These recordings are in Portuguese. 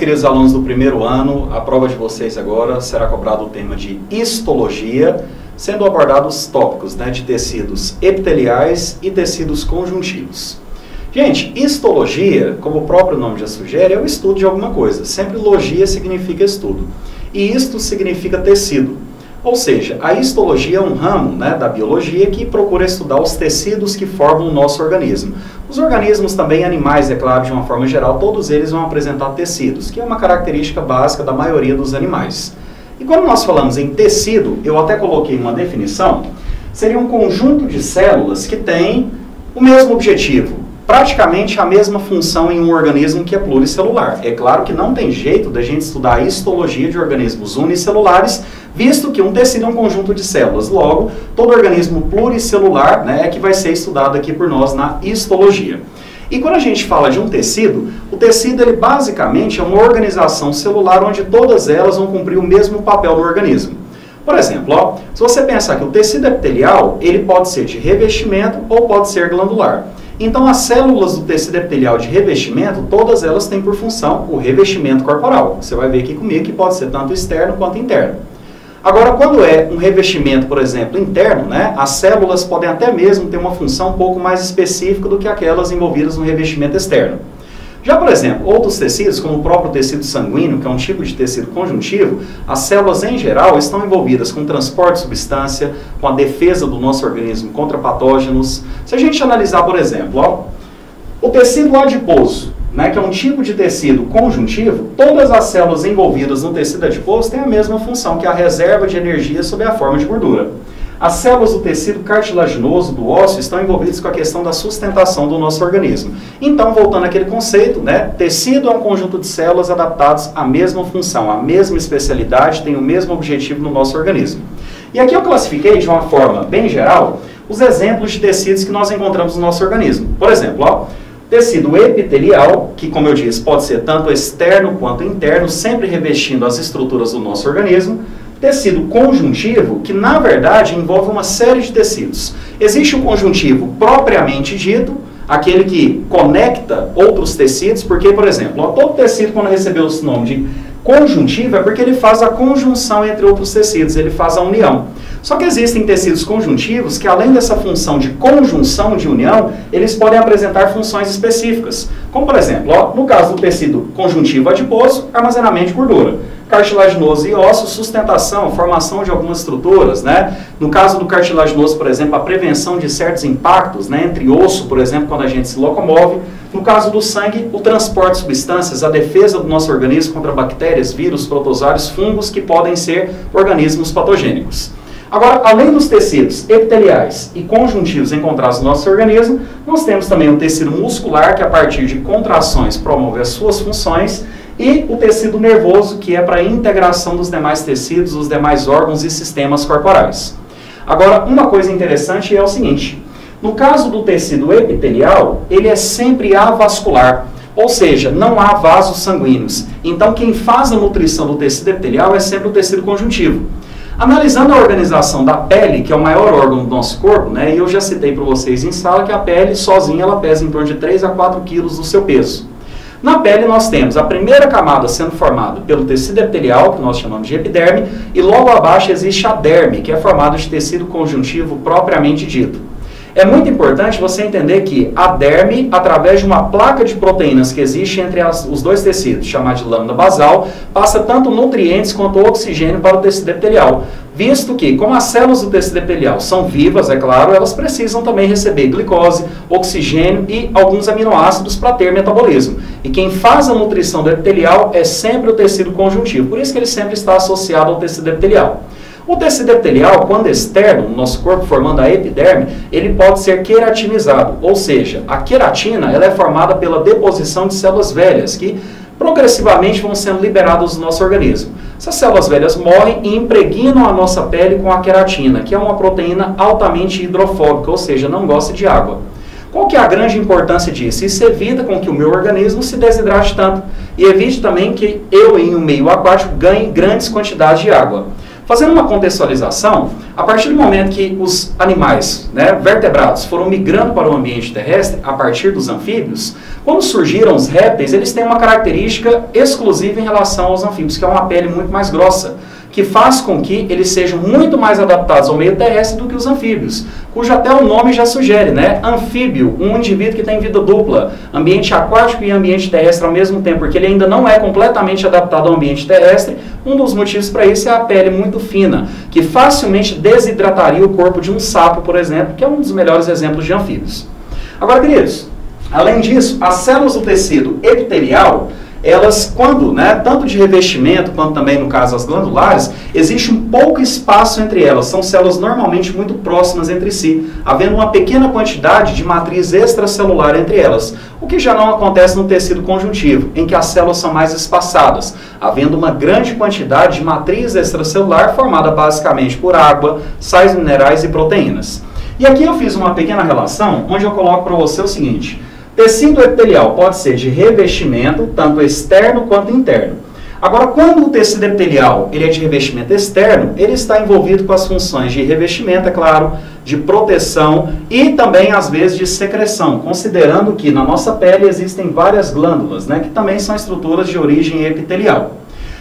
queridos alunos do primeiro ano, a prova de vocês agora será cobrado o tema de histologia, sendo abordados tópicos de tecidos epiteliais e tecidos conjuntivos. Gente, histologia, como o próprio nome já sugere, é o estudo de alguma coisa. Sempre logia significa estudo. E isto significa tecido. Ou seja, a histologia é um ramo da biologia que procura estudar os tecidos que formam o nosso organismo. Os organismos também, animais, é claro, de uma forma geral, todos eles vão apresentar tecidos, que é uma característica básica da maioria dos animais. E quando nós falamos em tecido, eu até coloquei uma definição, seria um conjunto de células que tem o mesmo objetivo, praticamente a mesma função em um organismo que é pluricelular. É claro que não tem jeito da gente estudar a histologia de organismos unicelulares, visto que um tecido é um conjunto de células. Logo, todo organismo pluricelular é que vai ser estudado aqui por nós na histologia. E quando a gente fala de um tecido, o tecido ele basicamente é uma organização celular onde todas elas vão cumprir o mesmo papel no organismo. Por exemplo, se você pensar que o tecido epitelial, ele pode ser de revestimento ou pode ser glandular. Então, as células do tecido epitelial de revestimento, todas elas têm por função o revestimento corporal. Você vai ver aqui comigo que pode ser tanto externo quanto interno. Agora, quando é um revestimento, por exemplo, interno, as células podem até mesmo ter uma função um pouco mais específica do que aquelas envolvidas no revestimento externo. Já, por exemplo, outros tecidos, como o próprio tecido sanguíneo, que é um tipo de tecido conjuntivo, as células em geral estão envolvidas com o transporte de substância, com a defesa do nosso organismo contra patógenos. Se a gente analisar, por exemplo, o tecido adiposo, que é um tipo de tecido conjuntivo, todas as células envolvidas no tecido adiposo têm a mesma função, que é a reserva de energia sob a forma de gordura. As células do tecido cartilaginoso, do ósseo, estão envolvidas com a questão da sustentação do nosso organismo. Então, voltando àquele conceito, tecido é um conjunto de células adaptadas à mesma função, à mesma especialidade, tem o mesmo objetivo no nosso organismo. E aqui eu classifiquei de uma forma bem geral os exemplos de tecidos que nós encontramos no nosso organismo. Por exemplo, tecido epitelial, que como eu disse, pode ser tanto externo quanto interno, sempre revestindo as estruturas do nosso organismo. Tecido conjuntivo, que na verdade envolve uma série de tecidos. Existe o conjuntivo propriamente dito, aquele que conecta outros tecidos, porque, por exemplo, todo tecido quando recebeu esse nome de conjuntivo é porque ele faz a conjunção entre outros tecidos, ele faz a união. Só que existem tecidos conjuntivos que, além dessa função de conjunção, de união, eles podem apresentar funções específicas. Como, por exemplo, no caso do tecido conjuntivo adiposo, armazenamento de gordura. Cartilaginoso e ósseo, sustentação, formação de algumas estruturas. No caso do cartilaginoso, por exemplo, a prevenção de certos impactos, entre osso, por exemplo, quando a gente se locomove. No caso do sangue, o transporte de substâncias, a defesa do nosso organismo contra bactérias, vírus, protozoários, fungos, que podem ser organismos patogênicos. Agora, além dos tecidos epiteliais e conjuntivos encontrados no nosso organismo, nós temos também o tecido muscular, que a partir de contrações promove as suas funções, e o tecido nervoso, que é para a integração dos demais tecidos, dos demais órgãos e sistemas corporais. Agora, uma coisa interessante é o seguinte, no caso do tecido epitelial, ele é sempre avascular, ou seja, não há vasos sanguíneos. Então, quem faz a nutrição do tecido epitelial é sempre o tecido conjuntivo. Analisando a organização da pele, que é o maior órgão do nosso corpo, e eu já citei para vocês em sala que a pele sozinha ela pesa em torno de 3 a 4 quilos do seu peso. Na pele nós temos a primeira camada sendo formada pelo tecido epitelial, que nós chamamos de epiderme, e logo abaixo existe a derme, que é formada de tecido conjuntivo propriamente dito. É muito importante você entender que a derme, através de uma placa de proteínas que existe entre os dois tecidos, chamada de lâmina basal, passa tanto nutrientes quanto oxigênio para o tecido epitelial. Visto que, como as células do tecido epitelial são vivas, é claro, elas precisam também receber glicose, oxigênio e alguns aminoácidos para ter metabolismo. E quem faz a nutrição do epitelial é sempre o tecido conjuntivo, por isso que ele sempre está associado ao tecido epitelial. O tecido epitelial, quando externo no nosso corpo, formando a epiderme, ele pode ser queratinizado, ou seja, a queratina ela é formada pela deposição de células velhas, que progressivamente vão sendo liberadas do nosso organismo. Essas células velhas morrem e impregnam a nossa pele com a queratina, que é uma proteína altamente hidrofóbica, ou seja, não gosta de água. Qual que é a grande importância disso? Isso evita com que o meu organismo se desidrate tanto e evite também que eu, em um meio aquático, ganhe grandes quantidades de água. Fazendo uma contextualização, a partir do momento que os animais, né, vertebrados foram migrando para o ambiente terrestre, a partir dos anfíbios, quando surgiram os répteis, eles têm uma característica exclusiva em relação aos anfíbios, que é uma pele muito mais grossa, que faz com que eles sejam muito mais adaptados ao meio terrestre do que os anfíbios, cujo até o nome já sugere, né? Anfíbio, um indivíduo que tem vida dupla, ambiente aquático e ambiente terrestre ao mesmo tempo, porque ele ainda não é completamente adaptado ao ambiente terrestre. Um dos motivos para isso é a pele muito fina, que facilmente desidrataria o corpo de um sapo, por exemplo, que é um dos melhores exemplos de anfíbios. Agora, queridos, além disso, as células do tecido epitelial, elas, quando, né, tanto de revestimento, quanto também no caso as glandulares, existe um pouco espaço entre elas. São células normalmente muito próximas entre si, havendo uma pequena quantidade de matriz extracelular entre elas, o que já não acontece no tecido conjuntivo, em que as células são mais espaçadas, havendo uma grande quantidade de matriz extracelular formada basicamente por água, sais minerais e proteínas. E aqui eu fiz uma pequena relação, onde eu coloco para você o seguinte: tecido epitelial pode ser de revestimento, tanto externo quanto interno. Agora, quando o tecido epitelial ele é de revestimento externo, ele está envolvido com as funções de revestimento, é claro, de proteção e também, às vezes, de secreção, considerando que na nossa pele existem várias glândulas, né, que também são estruturas de origem epitelial.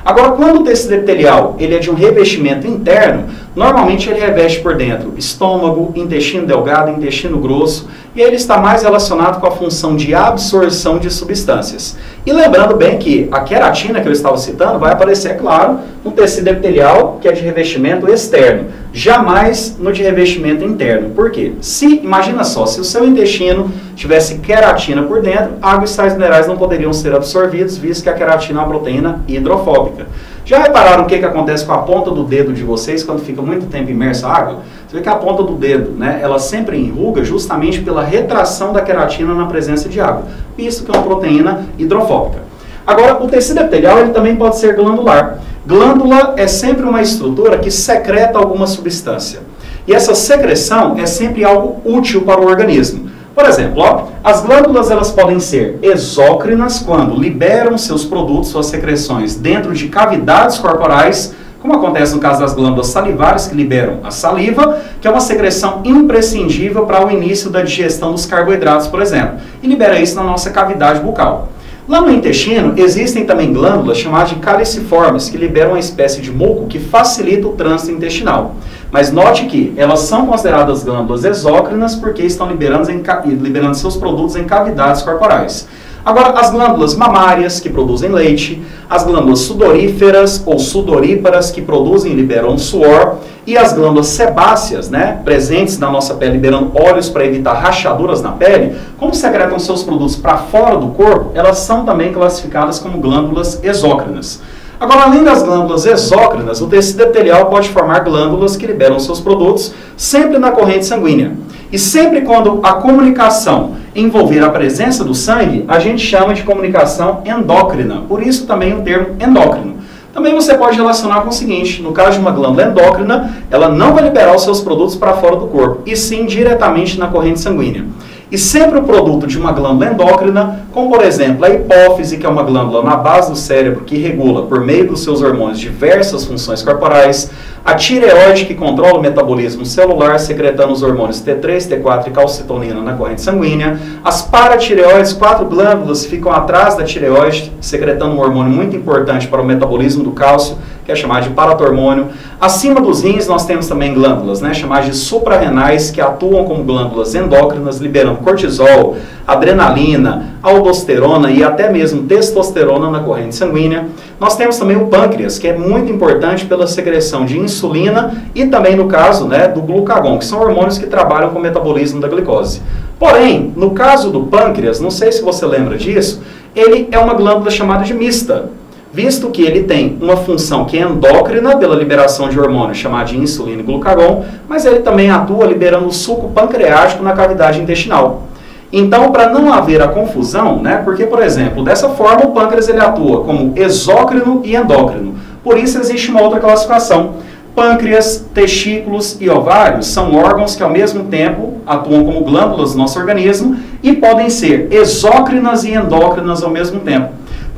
Agora, quando o tecido epitelial ele é de um revestimento interno, normalmente ele reveste por dentro estômago, intestino delgado, intestino grosso, e ele está mais relacionado com a função de absorção de substâncias. E lembrando bem que a queratina que eu estava citando vai aparecer, claro, no tecido epitelial, que é de revestimento externo, jamais no de revestimento interno. Por quê? Imagina só, se o seu intestino tivesse queratina por dentro, água e sais minerais não poderiam ser absorvidos, visto que a queratina é uma proteína hidrofóbica. Já repararam o que acontece com a ponta do dedo de vocês quando fica muito tempo imerso à água? Você vê que a ponta do dedo, né, ela sempre enruga justamente pela retração da queratina na presença de água, visto que é uma proteína hidrofóbica. Agora, o tecido epitelial ele também pode ser glandular. Glândula é sempre uma estrutura que secreta alguma substância. E essa secreção é sempre algo útil para o organismo. Por exemplo, ó, as glândulas elas podem ser exócrinas quando liberam seus produtos, suas secreções, dentro de cavidades corporais, como acontece no caso das glândulas salivares, que liberam a saliva, que é uma secreção imprescindível para o início da digestão dos carboidratos, por exemplo, e libera isso na nossa cavidade bucal. Lá no intestino, existem também glândulas chamadas de caliciformes, que liberam uma espécie de muco que facilita o trânsito intestinal. Mas note que elas são consideradas glândulas exócrinas porque estão liberando seus produtos em cavidades corporais. Agora, as glândulas mamárias, que produzem leite, as glândulas sudoríferas ou sudoríparas, que produzem e liberam suor, e as glândulas sebáceas, né, presentes na nossa pele, liberando óleos para evitar rachaduras na pele, como secretam seus produtos para fora do corpo, elas são também classificadas como glândulas exócrinas. Agora, além das glândulas exócrinas, o tecido epitelial pode formar glândulas que liberam seus produtos sempre na corrente sanguínea. E sempre quando a comunicação envolver a presença do sangue, a gente chama de comunicação endócrina. Por isso também o termo endócrino. Também você pode relacionar com o seguinte: no caso de uma glândula endócrina, ela não vai liberar os seus produtos para fora do corpo, e sim diretamente na corrente sanguínea. E sempre o produto de uma glândula endócrina, como por exemplo a hipófise, que é uma glândula na base do cérebro que regula por meio dos seus hormônios diversas funções corporais, a tireoide, que controla o metabolismo celular, secretando os hormônios T3, T4 e calcitonina na corrente sanguínea, as paratireoides, 4 glândulas ficam atrás da tireoide, secretando um hormônio muito importante para o metabolismo do cálcio, que é chamado de paratormônio. Acima dos rins nós temos também glândulas, né, chamadas de suprarrenais, que atuam como glândulas endócrinas, liberando cortisol, adrenalina, aldosterona e até mesmo testosterona na corrente sanguínea. Nós temos também o pâncreas, que é muito importante pela secreção de insulina e também no caso, né, do glucagon, que são hormônios que trabalham com o metabolismo da glicose. Porém, no caso do pâncreas, não sei se você lembra disso, ele é uma glândula chamada de mista, visto que ele tem uma função que é endócrina pela liberação de hormônios chamados de insulina e glucagon, mas ele também atua liberando o suco pancreático na cavidade intestinal. Então, para não haver a confusão, né, porque, por exemplo, dessa forma o pâncreas ele atua como exócrino e endócrino. Por isso existe uma outra classificação. Pâncreas, testículos e ovários são órgãos que ao mesmo tempo atuam como glândulas do nosso organismo e podem ser exócrinas e endócrinas ao mesmo tempo.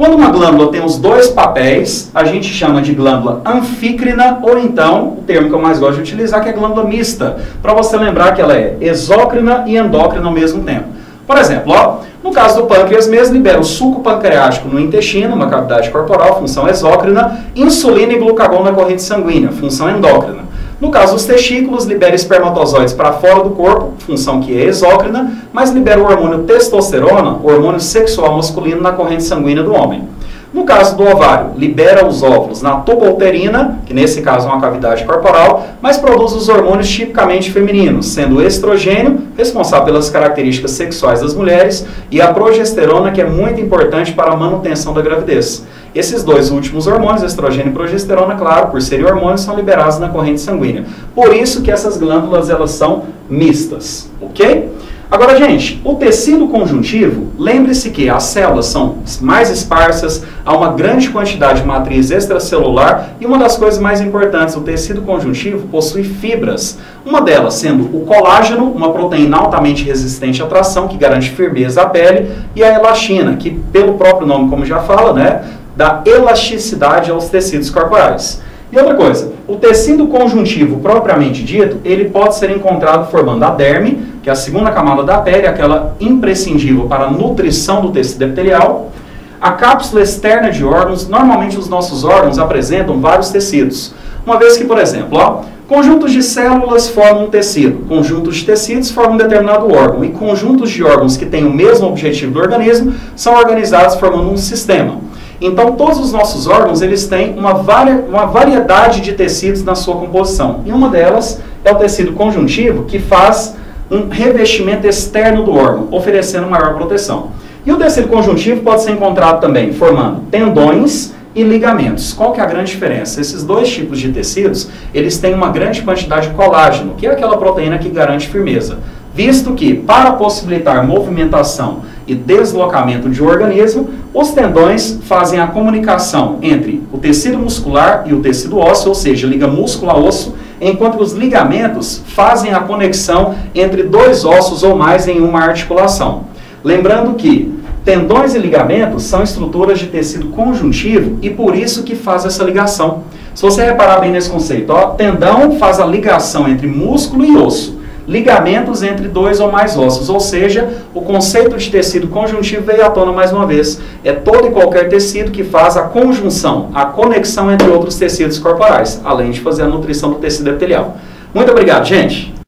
Quando uma glândula tem os dois papéis, a gente chama de glândula anfícrina, ou então, o termo que eu mais gosto de utilizar, que é glândula mista, para você lembrar que ela é exócrina e endócrina ao mesmo tempo. Por exemplo, ó, no caso do pâncreas mesmo, libera o suco pancreático no intestino, uma cavidade corporal, função exócrina, insulina e glucagon na corrente sanguínea, função endócrina. No caso dos testículos, libera espermatozoides para fora do corpo, função que é exócrina, mas libera o hormônio testosterona, o hormônio sexual masculino, na corrente sanguínea do homem. No caso do ovário, libera os óvulos na tuba uterina, que nesse caso é uma cavidade corporal, mas produz os hormônios tipicamente femininos, sendo o estrogênio, responsável pelas características sexuais das mulheres, e a progesterona, que é muito importante para a manutenção da gravidez. Esses dois últimos hormônios, estrogênio e progesterona, claro, por serem hormônios, são liberados na corrente sanguínea. Por isso que essas glândulas, elas são mistas, ok? Agora, gente, o tecido conjuntivo, lembre-se que as células são mais esparsas, há uma grande quantidade de matriz extracelular e uma das coisas mais importantes, o tecido conjuntivo possui fibras. Uma delas sendo o colágeno, uma proteína altamente resistente à tração, que garante firmeza à pele, e a elastina, que pelo próprio nome, como já fala, né, dá elasticidade aos tecidos corporais. E outra coisa, o tecido conjuntivo propriamente dito, ele pode ser encontrado formando a derme, que é a segunda camada da pele, aquela imprescindível para a nutrição do tecido epitelial. A cápsula externa de órgãos, normalmente os nossos órgãos apresentam vários tecidos. Uma vez que, por exemplo, ó, conjuntos de células formam um tecido, conjuntos de tecidos formam um determinado órgão, e conjuntos de órgãos que têm o mesmo objetivo do organismo são organizados formando um sistema. Então, todos os nossos órgãos, eles têm uma variedade de tecidos na sua composição. E uma delas é o tecido conjuntivo, que faz um revestimento externo do órgão, oferecendo maior proteção. E o tecido conjuntivo pode ser encontrado também formando tendões e ligamentos. Qual que é a grande diferença? Esses dois tipos de tecidos, eles têm uma grande quantidade de colágeno, que é aquela proteína que garante firmeza. Visto que, para possibilitar movimentação e deslocamento de um organismo, os tendões fazem a comunicação entre o tecido muscular e o tecido ósseo, ou seja, liga músculo a osso, enquanto que os ligamentos fazem a conexão entre dois ossos ou mais em uma articulação. Lembrando que tendões e ligamentos são estruturas de tecido conjuntivo e por isso que faz essa ligação. Se você reparar bem nesse conceito, ó, tendão faz a ligação entre músculo e osso. Ligamentos entre dois ou mais ossos, ou seja, o conceito de tecido conjuntivo veio à tona mais uma vez. É todo e qualquer tecido que faz a conjunção, a conexão entre outros tecidos corporais, além de fazer a nutrição do tecido epitelial. Muito obrigado, gente!